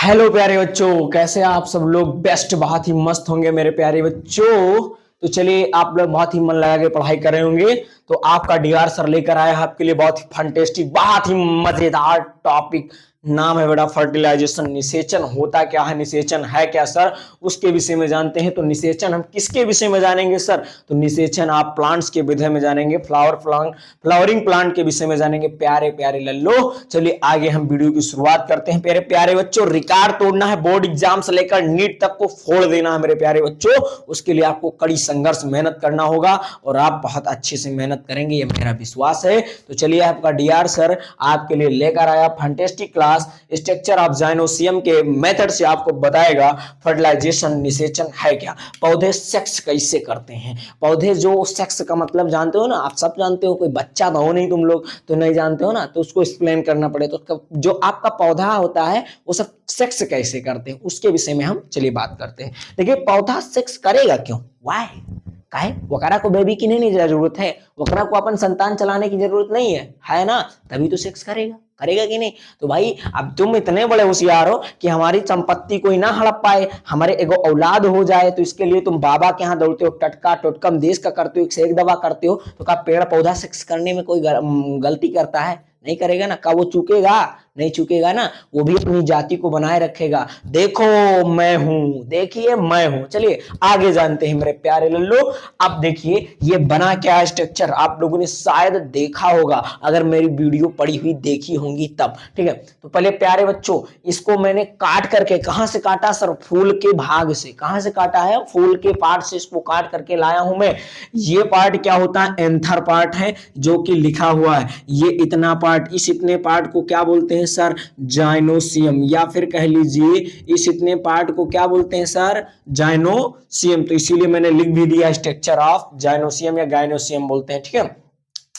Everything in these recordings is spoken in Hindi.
हेलो प्यारे बच्चों, कैसे आप सब लोग। बेस्ट, बहुत ही मस्त होंगे मेरे प्यारे बच्चों। तो चलिए, आप लोग बहुत ही मन लगा के पढ़ाई कर रहे होंगे। तो आपका डीआर सर लेकर आया है आपके लिए बहुत ही फंटेस्टिक, बहुत ही मजेदार टॉपिक। नाम है बेटा फर्टिलाइजेशन। निषेचन होता क्या है, निषेचन है क्या सर, उसके विषय में जानते हैं। तो निषेचन हम किसके विषय में जानेंगे सर? तो निषेचन आप प्लांट्स के विषय में जानेंगे, फ्लावरिंग प्लांट के विषय में जानेंगे। प्यारे प्यारे लल्लो, चलिए आगे हम वीडियो की शुरुआत करते हैं। प्यारे प्यारे बच्चों, रिकॉर्ड तोड़ना है, बोर्ड एग्जाम से लेकर नीट तक को फोड़ देना है मेरे प्यारे बच्चों। उसके लिए आपको कड़ी संघर्ष मेहनत करना होगा और आप बहुत अच्छे से मेहनत करेंगे, ये मेरा विश्वास है। तो चलिए, आपका डीआर सर आपके लिए लेकर आया फंटेस्टिक क्लास स्ट्रक्चर ऑफ जाइनोसियम के मेथड से आपको बताएगा फर्टिलाइजेशन, निषेचन है क्या, पौधे सेक्स कैसे करते हैं। पौधे जो सेक्स का मतलब जानते हो ना, आप सब जानते हो, कोई बच्चा तो हो नहीं तुम लोग, तो नहीं जानते हो ना, तो उसको एक्सप्लेन करना पड़े। तो जो आपका पौधा होता है वो सब सेक्स कैसे करते हैं, उसके विषय में हम चलिए बात करते हैं। देखिए, पौधा सेक्स करेगा क्यों, वाई, काहे वकरा को बेबी की नहीं जरूरत है, वकरा को अपन संतान चलाने की जरूरत नहीं है ना, तभी तो सेक्स करेगा, करेगा कि नहीं। तो भाई, अब तुम इतने बड़े होशियार हो कि हमारी संपत्ति कोई ना हड़प पाए, हमारे एगो औलाद हो जाए, तो इसके लिए तुम बाबा के यहाँ दौड़ते हो, टटका टोटकम देश का करते हो, एक से एक दवा करते हो। तो क्या पेड़ पौधा सेक्स करने में कोई गलती करता है? नहीं करेगा ना। का वो चूकेगा? नहीं चूकेगा ना, वो भी अपनी जाति को बनाए रखेगा। देखो मैं हूं, देखिए मैं हूं। चलिए आगे जानते हैं मेरे प्यारे लल्लो। अब देखिए ये बना क्या है स्ट्रक्चर, आप लोगों ने शायद देखा होगा, अगर मेरी वीडियो पड़ी हुई देखी होंगी तब। ठीक है, तो पहले प्यारे बच्चों, इसको मैंने काट करके, कहां से काटा सर? फूल के भाग से। कहां से काटा है? फूल के पार्ट से इसको काट करके लाया हूं मैं। ये पार्ट क्या होता है? एंथर पार्ट है, जो कि लिखा हुआ है। ये इतना पार्ट, इस इतने पार्ट को क्या बोलते हैं सर? जाइनोसियम, या फिर कह लीजिए इस इतने पार्ट को क्या बोलते हैं सर? जाइनोसियम। तो इसीलिए मैंने लिख भी दिया स्ट्रक्चर ऑफ जाइनोसियम, या गाइनोसियम बोलते हैं। ठीक है,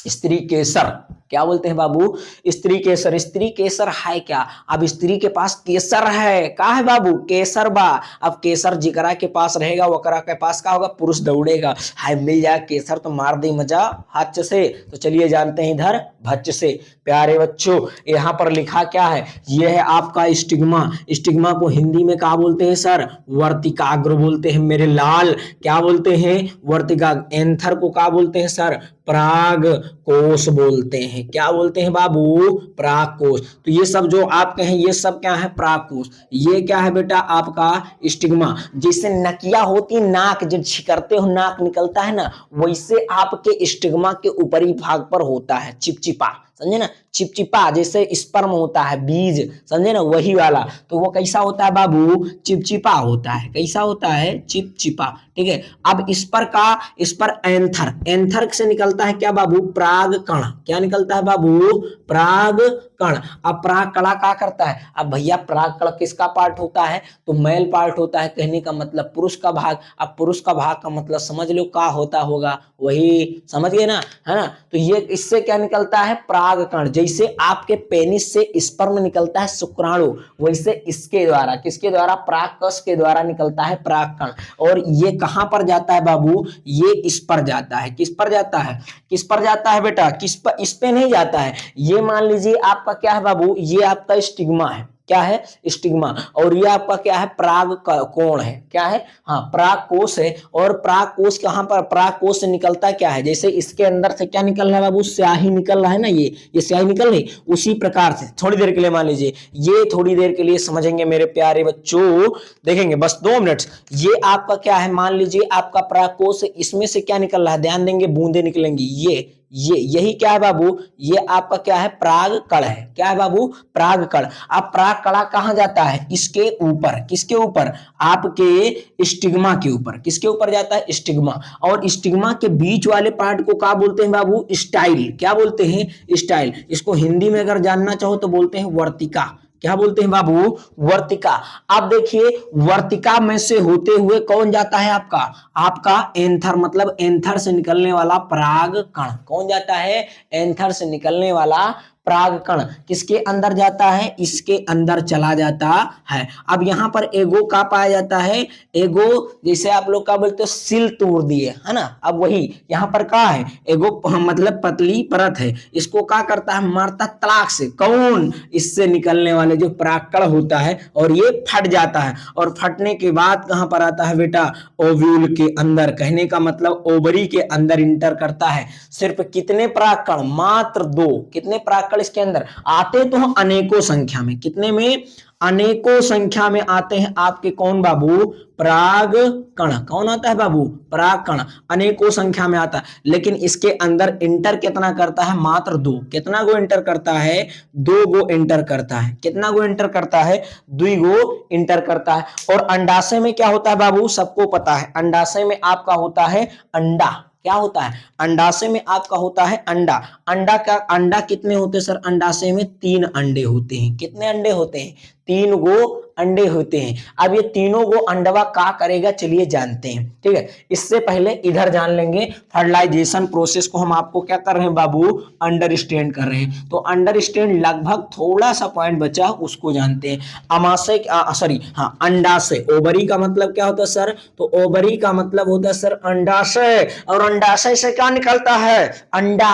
स्त्री केसर क्या बोलते हैं बाबू? स्त्री केसर। स्त्री केसर है क्या? अब स्त्री के पास केसर है, का है बाबू? केसर बा। अब केसर जिकरा के पास रहेगा, वकरा के पास का होगा? पुरुष दौड़ेगा। हाय मिल जाए केसर तो मार दे मजा हच से। तो चलिए जानते हैं इधर भच से। प्यारे बच्चों, यहाँ पर लिखा क्या है? यह है आपका स्टिग्मा। स्टिग्मा को हिंदी में क्या बोलते हैं सर? वर्तिकाग्र बोलते हैं मेरे लाल। क्या बोलते हैं? वर्तिकाग्र। एंथर को क्या बोलते हैं सर? पराग कोष बोलते हैं। क्या बोलते हैं बाबू? पराग कोष। तो ये सब जो आप कहें, ये सब क्या है? पराग कोष। ये क्या है बेटा? आपका स्टिग्मा। जैसे नकिया होती, नाक जब छिकरते हो नाक निकलता है ना, वैसे आपके स्टिग्मा के ऊपरी भाग पर होता है चिपचिपा, समझे ना? चिपचिपा, जैसे स्पर्म होता है, बीज, समझे ना, वही वाला। तो वो कैसा होता है बाबू? चिपचिपा होता है। कैसा होता है? चिपचिपा। ठीक है, अब इस पर एंथर, एंथर से निकलता है क्या बाबू? पराग कण। क्या निकलता है बाबू? पराग कण। अब पराग कणा क्या करता है? अब भैया पराग कण किसका पार्ट होता है? तो मेल पार्ट होता है, कहने का मतलब पुरुष का भाग। अब पुरुष का भाग का मतलब समझ लो क्या होता होगा, वही समझ गए ना, है ना? तो ये इससे क्या निकलता है? पराग कण। जैसे आपके पेनिस से स्पर्म निकलता है शुक्राणु, वैसे इसके द्वारा, किसके द्वारा? परागकश के द्वारा निकलता है पराग कण। और ये कहां पर जाता है बाबू? ये इस पर जाता है। किस पर जाता है? किस पर जाता है बेटा? किस पर? इस पे नहीं जाता है। ये मान लीजिए आपका क्या है बाबू? ये आपका स्टिग्मा है। क्या है? स्टिग्मा। और ये आपका क्या है? पराग कोण है। क्या है? हाँ, पराग कोष है। और पराग कोष कहां पर? पराग कोष से निकलता क्या है? जैसे इसके अंदर से क्या निकल रहा है बाबू? स्याही निकल रहा है ना, ये स्याही निकल रही, उसी प्रकार से थोड़ी देर के लिए मान लीजिए, ये थोड़ी देर के लिए समझेंगे मेरे प्यारे बच्चों, देखेंगे बस 2 मिनट। ये आपका क्या है? मान लीजिए आपका पराग कोष, इसमें से क्या निकल रहा है? ध्यान देंगे, बूंदे निकलेंगी। ये यही क्या है बाबू? ये आपका क्या है? पराग कण है। क्या है बाबू? पराग कण। अब पराग कणा कहां जाता है? इसके ऊपर। किसके ऊपर? आपके स्टिग्मा के ऊपर। किसके ऊपर जाता है? स्टिग्मा। और स्टिग्मा के बीच वाले पार्ट को क्या बोलते हैं बाबू? स्टाइल। क्या बोलते हैं? स्टाइल। इसको हिंदी में अगर जानना चाहो तो बोलते हैं वर्तिका। क्या बोलते हैं बाबू? वर्तिका। अब देखिए, वर्तिका में से होते हुए कौन जाता है आपका? आपका एंथर, मतलब एंथर से निकलने वाला पराग कण। कौन जाता है? एंथर से निकलने वाला परागकण किसके अंदर जाता है, इसके अंदर चला जाता है। अब यहाँ पर एगो का पाया जाता है, एगो जैसे आप लोग का बोलते हो सिल तोड़ दिए है ना। अब वही यहाँ पर का है, एगो मतलब पतली परत है, इसको क्या करता है, मारता तलाक से, कौन, इससे निकलने वाले जो परागकण होता है, और ये फट जाता है, और फटने के बाद कहां पर आता है बेटा, ओव्यूल के अंदर। कहने का मतलब ओवरी के अंदर इंटर करता है। सिर्फ कितने परागकण, मात्र 2। कितने परागकण इसके अंदर आते तो हम अनेकों संख्या में, कितने में, अनेकों संख्या में आते हैं आपके कौन बाबू, पराग कण। कौन आता है बाबू, पराग कण, अनेकों संख्या में आता है। लेकिन इसके अंदर इंटर कितना करता है, मात्र 2। कितना गो इंटर करता है, 2 गो इंटर करता है। कितना गो इंटर करता है, 2 गो इंटर करता है। और अंडाशय में क्या होता है बाबू, सबको पता है, अंडाशय में आपका होता है अंडा। क्या होता है, अंडाशय में आपका होता है अंडा। अंडा का, अंडा कितने होते हैं सर, अंडाशय में 3 अंडे होते हैं। कितने अंडे होते हैं, 3 गो अंडे होते हैं। अब ये तीनों गो अंडवा का करेगा, चलिए जानते हैं। ठीक है, इससे पहले इधर जान लेंगे फर्टिलाइजेशन प्रोसेस को। हम आपको क्या कर रहे हैं बाबू, अंडरस्टैंड कर रहे हैं। तो अंडरस्टैंड लगभग थोड़ा सा पॉइंट बचा, उसको जानते हैं। अमाशय, सॉरी हाँ, अंडाशय। ओवरी का मतलब क्या होता है सर, तो ओवरी का मतलब होता है सर अंडाशय। और अंडाशय से क्या निकलता है, अंडा।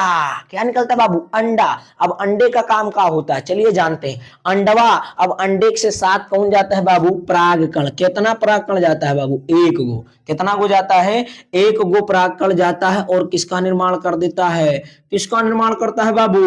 क्या निकलता है बाबू, अंडा। अब अंडे का काम क्या होता है, चलिए जानते हैं। अंडवा, अब अंडे से साथ कौन जाता है बाबू, परागकण। कितना परागकण जाता है बाबू, 1 गो। कितना गो जाता है, 1 गो परागकण जाता है, और किसका निर्माण कर देता है, किसका निर्माण करता है बाबू,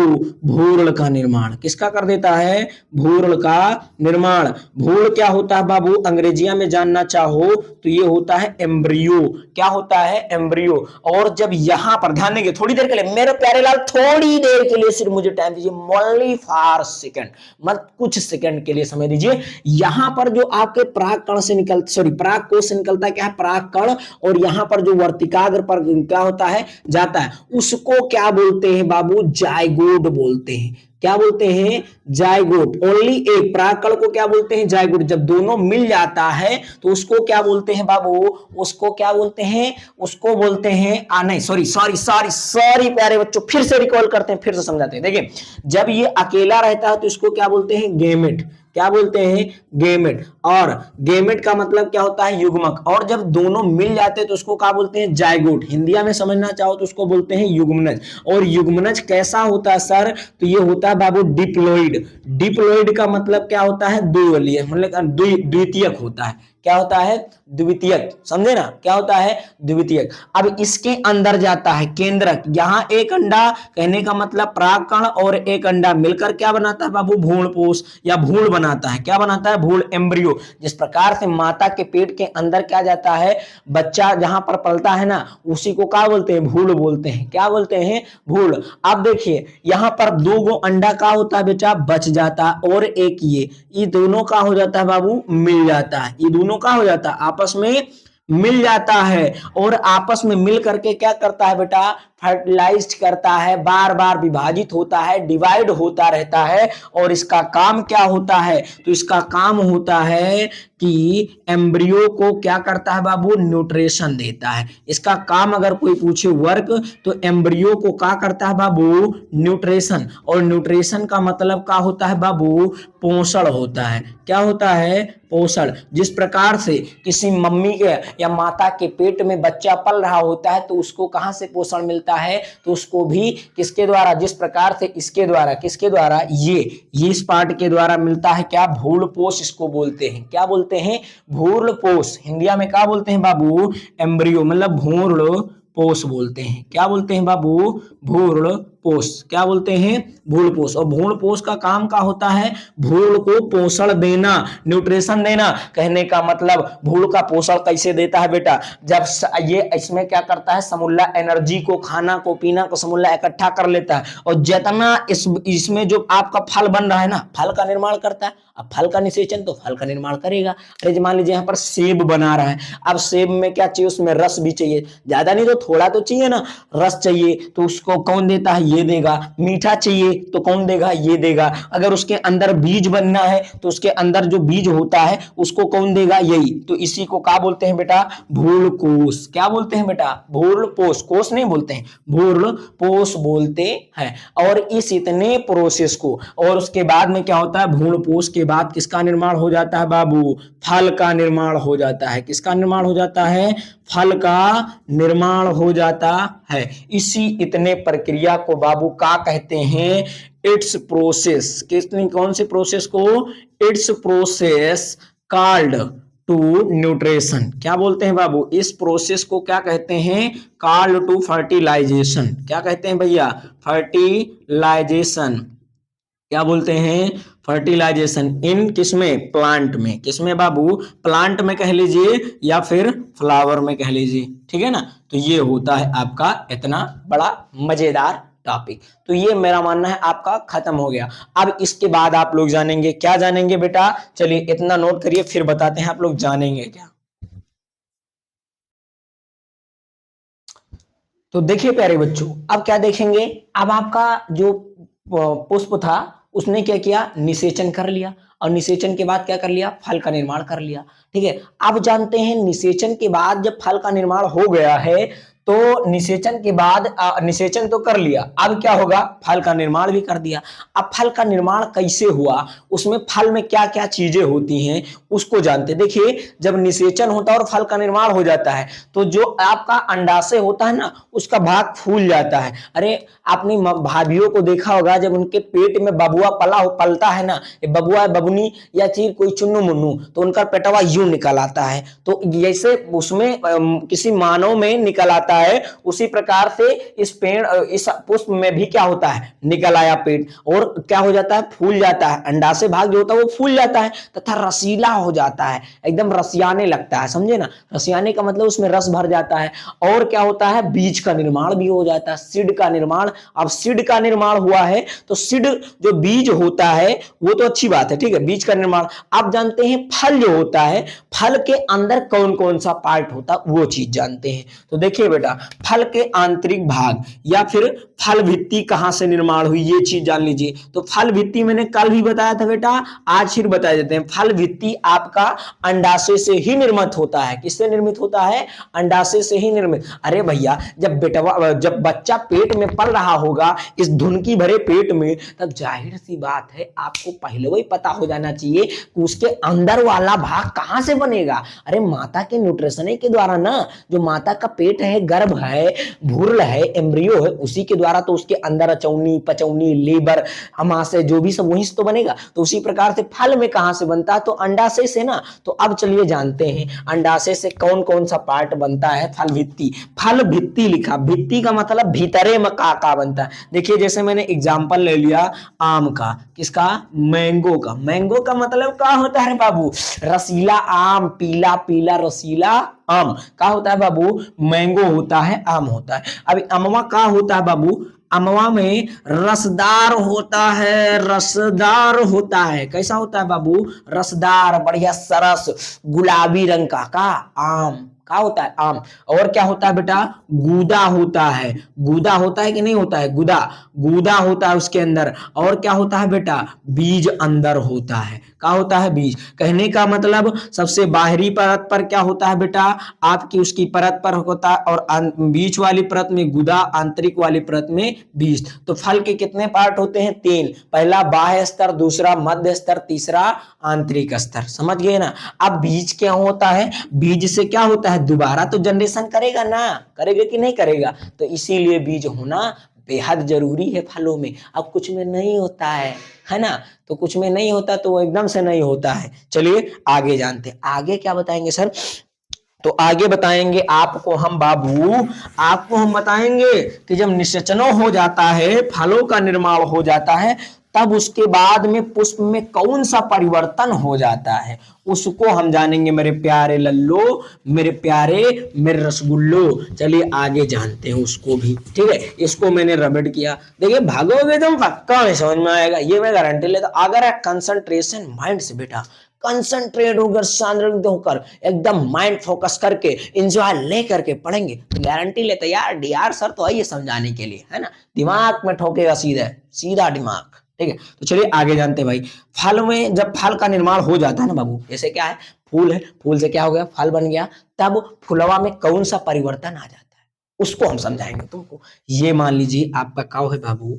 भ्रूण का निर्माण। किसका कर देता है, भ्रूण का निर्माण। भ्रूण क्या होता है बाबू, अंग्रेजिया में जानना चाहो तो ये होता है एम्ब्रियो। क्या होता है, एम्ब्रियो। और जब यहां पर ध्यान देंगे, थोड़ी देर के लिए मेरे प्यारे लाल, थोड़ी देर के लिए सिर्फ मुझे टाइम दीजिए, ओनली फॉर सेकंड, मत कुछ सेकंड के लिए समय दीजिए। यहां पर जो आपके परागकण से निकल, सॉरी परागकोश से निकलता है क्या है, परागकण, और यहां पर जो वर्तिकाग्र पर क्या होता है, जाता है, उसको क्या बोलते हैं बाबू, जायगोट बोलते हैं। क्या बोलते हैं, जायगोट। ओनली एक परागकण को क्या बोलते हैं, जायगोट। जब दोनों मिल जाता है तो उसको क्या बोलते हैं बाबू, उसको क्या बोलते हैं, उसको बोलते हैं, नहीं सॉरी सॉरी सॉरी सॉरी प्यारे बच्चों, फिर से रिकॉल करते हैं, फिर से समझाते हैं। देखिए, जब ये अकेला रहता है तो इसको क्या बोलते हैं, गेमेट। क्या बोलते हैं, गेमेट। और गेमेट का मतलब क्या होता है, युग्मक। और जब दोनों मिल जाते हैं तो उसको क्या बोलते हैं, जायगोट। हिंदिया में समझना चाहो तो उसको बोलते हैं युग्मनज। और युग्मनज कैसा होता है सर, तो ये होता है बाबू डिप्लॉइड। डिप्लॉइड का मतलब क्या होता है, द्विबलीय, मतलब द्वितीयक होता है। क्या होता है, द्वितीयक। समझे ना, क्या होता है, द्वितीयक। अब इसके अंदर जाता है केंद्रक। यहां एक अंडा, कहने का मतलब परागकण और एक अंडा मिलकर क्या बनाता है बाबू, भ्रूणपोष या भ्रूण बनाता है। क्या बनाता है, भ्रूण, एम्ब्रियो। जिस प्रकार से माता के पेट के अंदर क्या जाता है, बच्चा जहां पर पलता है ना, उसी को क्या बोलते हैं, भ्रूण बोलते हैं। क्या बोलते हैं, भ्रूण। अब देखिए, यहां पर 2 गो अंडा का होता है बेटा, बच जाता है, और एक ये दोनों का हो जाता है बाबू, मिल जाता है। ये दोनों का हो जाता है, आपस में मिल जाता है, और आपस में मिल करके क्या करता है बेटा, फर्टिलाइज करता है, बार बार विभाजित होता है, डिवाइड होता रहता है। और इसका काम क्या होता है, तो इसका काम होता है कि एम्ब्रियो को क्या करता है बाबू, न्यूट्रिशन देता है। इसका काम अगर कोई पूछे वर्क, तो एम्ब्रियो को क्या करता है बाबू, न्यूट्रिशन। और न्यूट्रिशन का मतलब क्या होता है बाबू, पोषण होता है। क्या होता है, पोषण। जिस प्रकार से किसी मम्मी के या माता के पेट में बच्चा पल रहा होता है, तो उसको कहां से पोषण मिलता है, तो उसको भी किसके द्वारा, जिस प्रकार से इसके द्वारा, किसके द्वारा, ये इस पार्ट के द्वारा मिलता है। क्या, भ्रूणपोष इसको बोलते हैं। क्या बोलते हैं, भ्रूणपोष। हिंदिया में क्या बोलते हैं बाबू, एम्ब्रियो, मतलब भ्रूणपोष बोलते हैं। क्या बोलते हैं बाबू, भ्रूणपोष। क्या बोलते हैं, भ्रूणपोष। और भ्रूणपोष का काम क्या होता है, भ्रूण को पोषण देना, न्यूट्रिशन देना। कहने का मतलब भ्रूण का पोषण कैसे देता है बेटा, जब ये इसमें क्या करता है, समूला एनर्जी को, खाना को, पीना को समूला इकट्ठा कर लेता है, और जितना इसमें जो आपका फल बन रहा है ना, फल का निर्माण करता है। अब फल का निषेचन तो फल का निर्माण करेगा। अरे मान लीजिए यहाँ पर सेब बना रहा है, अब सेब में क्या चाहिए, उसमें रस भी चाहिए, ज्यादा नहीं तो थोड़ा तो चाहिए ना, रस चाहिए। तो उसको कौन देता है, ये देगा, मीठा चाहिए तो कौन देगा, ये देगा, अगर उसके अंदर बीज बनना है तो उसके अंदर जो बीज होता है उसको कौन देगा, यही। तो इसी को क्या बोलते हैं बेटा, भूल कोश। क्या बोलते हैं बेटा, भूल पोष, कोष नहीं बोलते हैं, भूल पोष बोलते हैं। और इस इतने प्रोसेस को, और उसके बाद में क्या होता है, भ्रूण पोष के बाद किसका निर्माण हो जाता है बाबू, फल का निर्माण हो जाता है। किसका निर्माण हो जाता है, फल का निर्माण हो जाता है। इसी इतने प्रक्रिया को बाबू क्या कहते हैं, इट्स प्रोसेस। कितनी, कौन सी प्रोसेस को, it's process called to nutrition. क्या बोलते हैं बाबू, इस प्रोसेस को क्या कहते हैं, कॉल्ड टू फर्टिलाइजेशन। क्या कहते हैं भैया, फर्टिलाइजेशन। क्या बोलते हैं, फर्टिलाइजेशन। इन किसमें, प्लांट में। किसमें बाबू, प्लांट में कह लीजिए या फिर फ्लावर में कह लीजिए, ठीक है ना। तो ये होता है आपका इतना बड़ा मजेदार टॉपिक। तो ये मेरा मानना है आपका खत्म हो गया। अब इसके बाद आप लोग जानेंगे, क्या जानेंगे बेटा, चलिए इतना नोट करिए, फिर बताते हैं आप लोग जानेंगे क्या। तो देखिए प्यारे बच्चों, अब क्या देखेंगे, अब आपका जो पुष्प था उसने क्या किया, निषेचन कर लिया, और निषेचन के बाद क्या कर लिया, फल का निर्माण कर लिया। ठीक है, अब जानते हैं निषेचन के बाद जब फल का निर्माण हो गया है तो निषेचन के बाद निषेचन तो कर लिया, अब क्या होगा, फल का निर्माण भी कर दिया। अब फल का निर्माण कैसे हुआ, उसमें फल में क्या क्या चीजें होती हैं उसको जानते। देखिए जब निषेचन होता है और फल का निर्माण हो जाता है तो जो आपका अंडाशय होता है ना उसका भाग फूल जाता है। अरे आपने भाभीियों को देखा होगा जब उनके पेट में बबुआ पलता है ना, बबुआ बबुनी या चीज कोई चुन्नू मुन्नू, तो उनका पेटवा यूं निकल आता है। तो जैसे उसमें किसी मानव में निकल आता है, उसी प्रकार से इस पेड़, इस पुष्प में भी क्या होता है, निकल आया पेट, और क्या हो जाता है, फूल जाता है। अंडाशय भाग जो होता है वो फूल जाता है तथा रसीला हो जाता है, एकदम रसियाने लगता है, समझे ना। रसियाने का मतलब उसमें रस भर जाता है। और क्या होता है, बीज का निर्माण भी हो जाता है, सीड का निर्माण। अब सीड का निर्माण हुआ है तो सीड जो बीज होता है वो तो अच्छी बात है, ठीक है, बीज का निर्माण। आप जानते हैं फल जो होता है, फल के अंदर कौन कौन सा पार्ट होता है वो चीज जानते हैं। तो देखिए बेटा, फल के आंतरिक भाग या फिर फल भित्ति कहां से निर्माण हुई ये चीज जान लीजिए। तो फल भित्ति मैंने कल भी बताया था बेटा, आज फिर बता देते हैं। फल भित्ति आपका अंडाशय से ही निर्मित होता है। किससे निर्मित होता है, अंडाशय से ही निर्मित। अरे भैया जब बच्चा पेट में पल रहा होगा इस धुनकी भरे पेट में, तब जाहिर सी बात है आपको पहले ही पता हो जाना चाहिए कि उसके अंदर वाला भाग कहां से बनेगा। अरे माता के न्यूट्रिशन के द्वारा ना, जो माता का पेट है, गर्भ है, भ्रूण है, एम्ब्रियो है, उसी के द्वारा तो उसके अंदर अचौनी, पचौनी, लीवर, अमाशय जो भी सब वहीं से तो बनेगा। तो उसी प्रकार से फल में कहां से बनता है, तो अंडाशय से ना। तो अब चलिए जानते हैं अंडाशय से कौन कौन सा पार्ट बनता है, फल भित्ति। फल भित्ति लिखा, भित्ति का मतलब भीतरे में का बनता है। देखिए जैसे मैंने एग्जांपल ले लिया आम का, किसका, मैंगो का। मैंगो का मतलब क्या होता है बाबू, रसीला आम, पीला पीला रसीला आम का होता है बाबू, मैंगो होता है, आम होता है। अभी अमवा का होता है बाबू, अमवा में रसदार होता है, रसदार होता है। कैसा होता है बाबू, रसदार, बढ़िया सरस गुलाबी रंग का आम का होता है, आम। और क्या होता है बेटा, गूदा होता है। गूदा होता है कि नहीं होता है, गुदा, गूदा होता है उसके अंदर। और क्या होता है बेटा, बीज अंदर होता है। क्या होता है, बीज। कहने का मतलब सबसे बाहरी परत पर क्या होता है बेटा, आपकी उसकी परत पर होता है, और बीच वाली परत में गुदा, आंतरिक वाली परत में बीज। तो फल के कितने पार्ट होते हैं, 3। पहला बाह्य स्तर, दूसरा मध्य स्तर, तीसरा आंतरिक स्तर। समझ गए ना। अब बीज क्या होता है, बीज से क्या होता है, दोबारा तो जनरेशन करेगा ना, करेगा कि नहीं करेगा। तो इसीलिए बीज होना बेहद जरूरी है फलों में। अब कुछ में नहीं होता है ना, तो कुछ में नहीं होता तो वो एकदम से नहीं होता है। चलिए आगे जानते हैं, आगे क्या बताएंगे सर। तो आगे बताएंगे आपको हम बाबू, आपको हम बताएंगे कि जब निषेचनों हो जाता है, फलों का निर्माण हो जाता है, तब उसके बाद में पुष्प में कौन सा परिवर्तन हो जाता है उसको हम जानेंगे मेरे प्यारे लल्लो, मेरे प्यारे, मेरे रसगुल्लो। चलिए आगे जानते हैं उसको भी, ठीक है। इसको मैंने रबड़ किया, देखिए भागोगे तुम पक्का नहीं समझ में आएगा, ये मैं गारंटी लेता। अगर कंसंट्रेशन माइंड से बेटा कंसंट्रेट होकर, शांत होकर, एकदम माइंड फोकस करके, एंजॉय ले करके पढ़ेंगे तो गारंटी लेते यार डीआर सर तो है ये समझाने के लिए, है ना, दिमाग में ठोकेगा सीधा सीधा दिमाग। ठीक है, तो चलिए आगे जानते हैं भाई। फल में जब फल का निर्माण हो जाता है ना बाबू, जैसे क्या है फूल है, फूल से क्या हो गया फल बन गया, तब फुलवा में कौन सा परिवर्तन आ जाता है उसको हम समझाएंगे तुमको। ये मान लीजिए आपका काव है बाबू,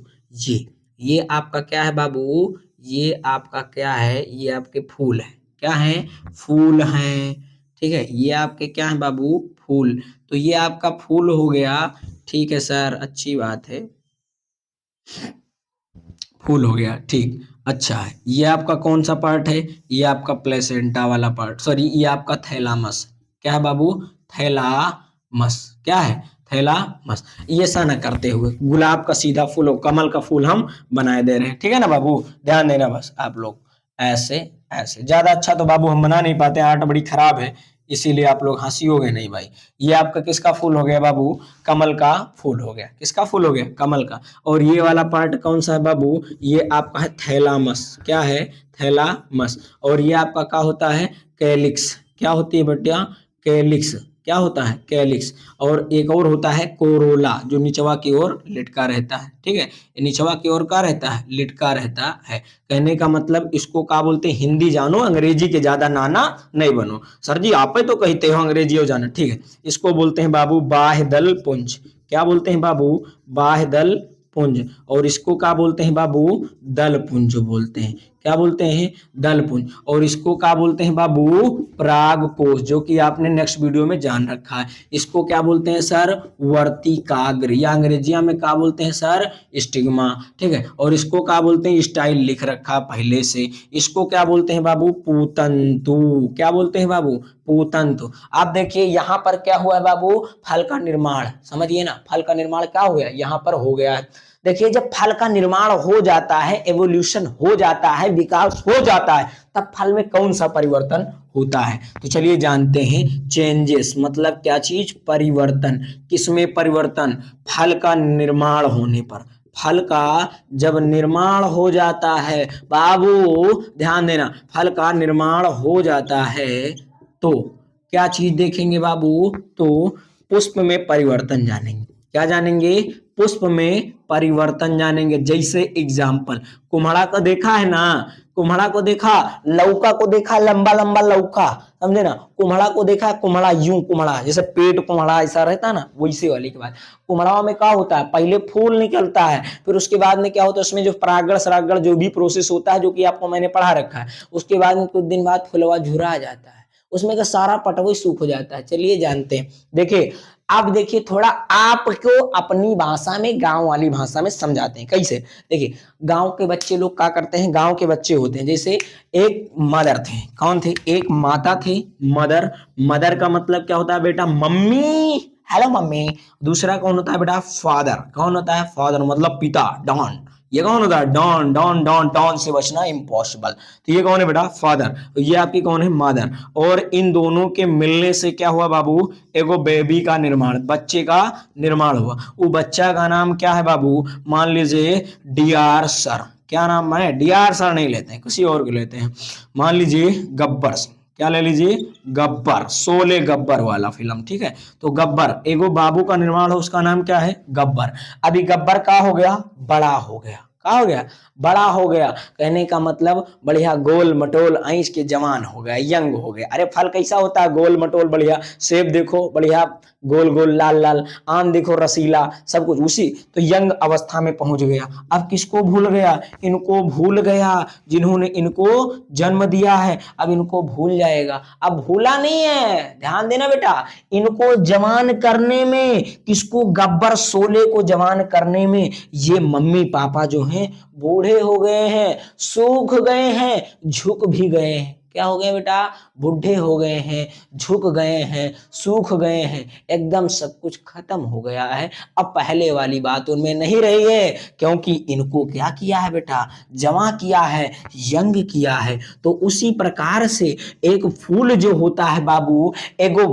ये आपका क्या है बाबू, ये आपका क्या है, ये आपके फूल है, क्या है फूल है। ठीक है, ये आपके क्या है बाबू फूल, तो ये आपका फूल हो गया। ठीक है सर, अच्छी बात है, फूल हो गया, ठीक अच्छा है। ये आपका कौन सा पार्ट है, ये आपका प्लेसेंटा वाला पार्ट, सॉरी ये आपका थैलामस, क्या है बाबू थैलामस, क्या है थैलामस। ये ऐसा ना करते हुए गुलाब का सीधा फूल हो, कमल का फूल हम बनाए दे रहे हैं, ठीक है ना बाबू, ध्यान देना बस आप लोग, ऐसे ऐसे। ज्यादा अच्छा तो बाबू हम बना नहीं पाते, आर्ट बड़ी खराब है, इसीलिए आप लोग हंसियोगे नहीं भाई। ये आपका किसका फूल हो गया बाबू, कमल का फूल हो गया, किसका फूल हो गया कमल का। और ये वाला पार्ट कौन सा है बाबू, ये आपका है थैलामस, क्या है थैलामस। और ये आपका क्या होता है कैलिक्स, क्या होती है बेटिया कैलिक्स, क्या होता है कैलिक्स। और एक और होता है कोरोला जो निचवा की ओर लटका रहता है, ठीक है, निचवा की ओर क्या रहता है लटका रहता है। कहने का मतलब इसको क्या बोलते हैं, हिंदी जानो अंग्रेजी के ज्यादा नाना नहीं बनो। सर जी आप ही तो कहते हो अंग्रेजी हो जाना, ठीक है, इसको बोलते हैं बाबू बाह्यदल पुंज, क्या बोलते हैं बाबू बाह्यदल पुंज। और इसको क्या बोलते हैं बाबू दल पुंज बोलते हैं, क्या बोलते हैं दल पुंज। और इसको क्या बोलते हैं बाबू पराग कोश, जो कि आपने नेक्स्ट वीडियो में जान रखा है। इसको क्या बोलते हैं सर वर्तिकाग्र, या अंग्रेजिया में क्या बोलते हैं सर स्टिग्मा, ठीक है। और इसको क्या बोलते हैं स्टाइल लिख रखा पहले से, इसको क्या बोलते हैं बाबू पूतंतु, क्या बोलते हैं बाबू पूतंतु। आप देखिए यहाँ पर क्या हुआ है बाबू फल का निर्माण, समझिए ना फल का निर्माण क्या हो गया यहाँ पर हो गया है। देखिए जब फल का निर्माण हो जाता है, एवोल्यूशन हो जाता है, विकास हो जाता है, तब फल में कौन सा परिवर्तन होता है। तो चलिए जानते हैं चेंजेस मतलब क्या चीज परिवर्तन, किसमें परिवर्तन फल का निर्माण होने पर। फल का जब निर्माण हो जाता है बाबू ध्यान देना, फल का निर्माण हो जाता है तो क्या चीज देखेंगे बाबू, तो पुष्प में परिवर्तन जानेंगे, क्या जानेंगे पुष्प में परिवर्तन जानेंगे। जैसे एग्जाम्पल कुम्हड़ा को देखा है ना, कुम्हड़ा को देखा, लौका को देखा, लंबा लंबा लौका, समझे ना, कुम्हड़ा को देखा, कुम्हड़ा यूं कुम्हड़ा जैसे पेट कुम्हड़ा ऐसा रहता ना, वैसे वाली के बाद कुम्हड़ा में क्या होता है पहले फूल निकलता है, फिर उसके बाद में क्या होता है उसमें जो परागण सरागण जो भी प्रोसेस होता है जो कि आपको मैंने पढ़ा रखा है, उसके बाद में कुछ दिन बाद फुलवा झुरा जाता है, उसमें का सारा पटवा सूख जाता है। चलिए जानते हैं, देखिए अब देखिए थोड़ा आपको अपनी भाषा में गांव वाली भाषा में समझाते हैं कैसे। देखिए गांव के बच्चे लोग क्या करते हैं, गांव के बच्चे होते हैं जैसे एक मदर थे, कौन थे एक माता थी मदर, मदर का मतलब क्या होता है बेटा मम्मी, हेलो मम्मी। दूसरा कौन होता है बेटा फादर, कौन होता है फादर मतलब पिता डॉन, ये कौन होता है डॉन, डॉन डॉन डॉन से बचना इम्पॉसिबल, तो ये कौन है बेटा फादर, तो ये आपकी कौन है मदर। और इन दोनों के मिलने से क्या हुआ बाबू एगो बेबी का निर्माण, बच्चे का निर्माण हुआ। वो बच्चा का नाम क्या है बाबू, मान लीजिए डीआर सर, क्या नाम है डीआर सर नहीं लेते हैं किसी और को लेते हैं, मान लीजिए गब्बर सिंह, क्या ले लीजिए गब्बर, शोले गब्बर वाला फिल्म, ठीक है। तो गब्बर एगो बाबू का निर्माण हो, उसका नाम क्या है गब्बर। अभी गब्बर का हो गया बड़ा हो गया, क्या हो गया बड़ा हो गया, कहने का मतलब बढ़िया गोल मटोल ऐंच के जवान हो गया, यंग हो गया। अरे फल कैसा होता है गोल मटोल बढ़िया, सेब देखो बढ़िया गोल गोल लाल लाल, आम देखो रसीला, सब कुछ उसी, तो यंग अवस्था में पहुंच गया। अब किसको भूल गया, इनको भूल गया जिन्होंने इनको जन्म दिया है, अब इनको भूल जाएगा। अब भूला नहीं है, ध्यान देना बेटा, इनको जवान करने में, किसको गब्बर शोले को जवान करने में ये मम्मी पापा जो हैं बूढ़े हो गए हैं, सूख गए हैं, झुक भी गए हैं। क्या हो गए बेटा बूढ़े हो गए हैं, झुक गए हैं, सूख गए हैं, एकदम सब कुछ खत्म हो गया है। अब पहले वाली बात उनमें नहीं रही है, क्योंकि इनको क्या किया है बेटा जमा किया है, यंग किया है। तो उसी प्रकार से एक फूल जो होता है बाबू एगो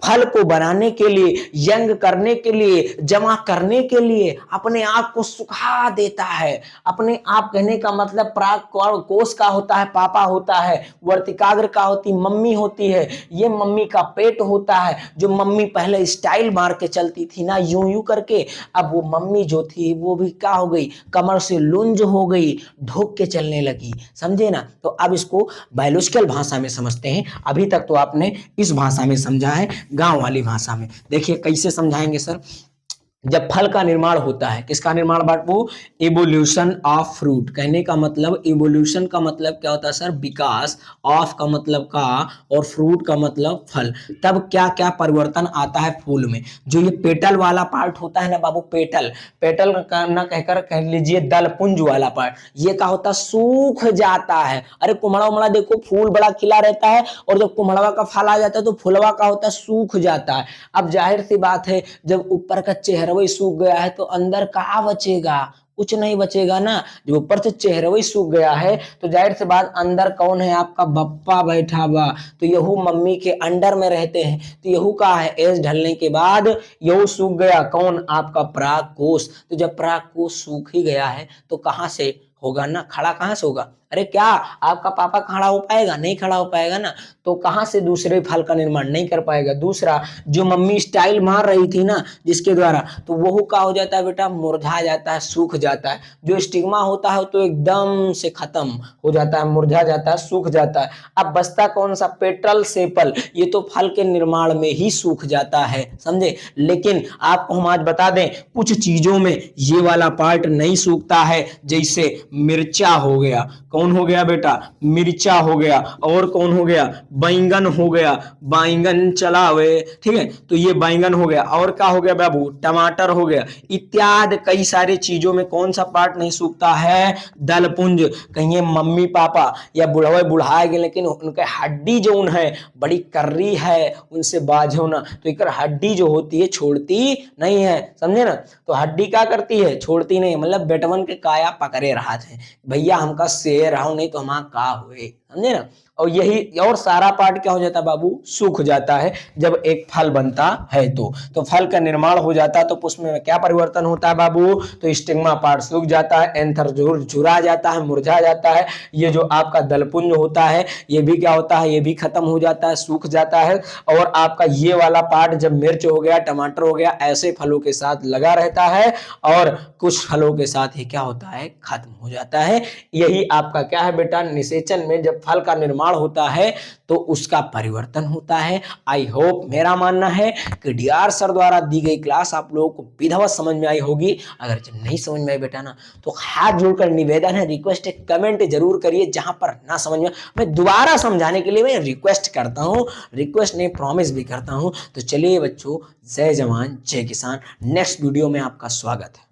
फल को बनाने के लिए, यंग करने के लिए, जमा करने के लिए अपने आप को सुखा देता है। अपने आप कहने का मतलब प्राग कोश का होता है पापा होता है, वर्तिकाग्र का होती मम्मी होती है, ये मम्मी का पेट होता है। जो मम्मी पहले स्टाइल मार के चलती थी ना यूं यूं करके, अब वो मम्मी जो थी वो भी क्या हो गई, कमर से लुंज हो गई, ढोक के चलने लगी। समझे ना? तो अब इसको बायोलॉजिकल भाषा में समझते हैं। अभी तक तो आपने इस भाषा में समझा है, गांव वाली भाषा में। देखिए कैसे समझाएंगे सर। जब फल का निर्माण होता है, किसका निर्माण बाबू? Evolution of fruit. कहने का मतलब इवोल्यूशन का मतलब क्या होता है सर? विकास। ऑफ का मतलब का, और फ्रूट का मतलब फल। तब क्या क्या परिवर्तन आता है फूल में? जो ये पेटल वाला पार्ट होता है ना बाबू, पेटल, पेटल ना कहकर कह लीजिए दल पुंज वाला पार्ट, ये क्या होता है? सूख जाता है। अरे कुम्हड़ा उमड़ा देखो, फूल बड़ा खिला रहता है, और जब कुम्हड़वा का फल आ जाता है तो फुलवा का होता है सूख जाता है। अब जाहिर सी बात है, जब ऊपर का चेहरा वही सूख गया है तो अंदर कहाँ बचेगा? कुछ नहीं बचेगा ना। जब ऊपर से चेहरा वही सूख गया है तो जाहिर सी बात अंदर कौन है? आपका बप्पा बैठा हुआ। तो यहू मम्मी के अंडर में रहते हैं। तो यहू का है एज ढलने के बाद यहू सूख गया। कौन? आपका पराग कोष। तो जब पराग कोष सूख ही गया है तो कहां से होगा ना? खड़ा कहां से होगा? अरे क्या आपका पापा खड़ा हो पाएगा? नहीं खड़ा हो पाएगा ना। तो कहां से दूसरे फल का निर्माण नहीं कर पाएगा। दूसरा, जो मम्मी स्टाइल मार रही थी ना जिसके द्वारा, तो वो क्या हो जाता है बेटा? मुरझा जाता है, सूख जाता है। जो स्टिग्मा होता है तो एकदम से खत्म हो जाता है, मुरझा जाता है, सूख जाता है। अब बचता कौन सा? Petal sepal. ये तो फल के निर्माण में ही सूख जाता है, समझे। लेकिन आपको हम आज बता दें, कुछ चीजों में ये वाला पार्ट नहीं सूखता है। जैसे मिर्चा हो गया। कौन हो गया बेटा? मिर्चा हो गया। और कौन हो गया? बैंगन हो गया। बैंगन चलावे, ठीक है, तो ये बैंगन हो गया। और क्या हो गया बाबू? टमाटर हो गया। इत्यादि कई सारी चीजों में कौन सा पार्ट नहीं सूखता है? दलपुंज। कहीं मम्मी पापा या बुढ़ावे बुढ़ा गए, लेकिन उनके हड्डी जो उन है बड़ी कर्री है, उनसे बाझो ना, तो एक हड्डी जो होती है छोड़ती नहीं है, समझे ना। तो हड्डी क्या करती है? छोड़ती नहीं। मतलब बेटवन के काया पकड़े रहा थे, भैया हमका शेर रहो नहीं तो हम का हुए, समझे ना। और यही और सारा पार्ट क्या हो जाता है बाबू? सूख जाता है जब एक फल बनता है। तो फल का निर्माण हो जाता है तो पुष्प में क्या परिवर्तन होता है बाबू? तो स्टिग्मा पार्ट सूख जाता है, एंथर झुरा जाता है, मुरझा जाता है। ये जो आपका दलपुंज होता है ये भी क्या होता है? ये भी खत्म हो जाता है, सूख जाता है। और आपका ये वाला पार्ट जब मिर्च हो गया, टमाटर हो गया, ऐसे फलों के साथ लगा रहता है, और कुछ फलों के साथ ही क्या होता है? खत्म हो जाता है। यही आपका क्या है बेटा? निषेचन में जब फल का निर्माण होता है तो उसका परिवर्तन होता है। आई होप, मेरा मानना है कि डीआर सर द्वारा दी गई क्लास आप लोगों को विधिवत समझ में आई होगी। अगर जब नहीं समझ में आई बेटा ना, तो हाथ जोड़कर निवेदन है, रिक्वेस्ट है, कमेंट जरूर करिए। जहां पर ना समझ में मैं दोबारा समझाने के लिए मैं रिक्वेस्ट करता हूं, रिक्वेस्ट नहीं प्रॉमिस भी करता हूं। तो चलिए बच्चों, जय जवान जय किसान। नेक्स्ट वीडियो में आपका स्वागत है।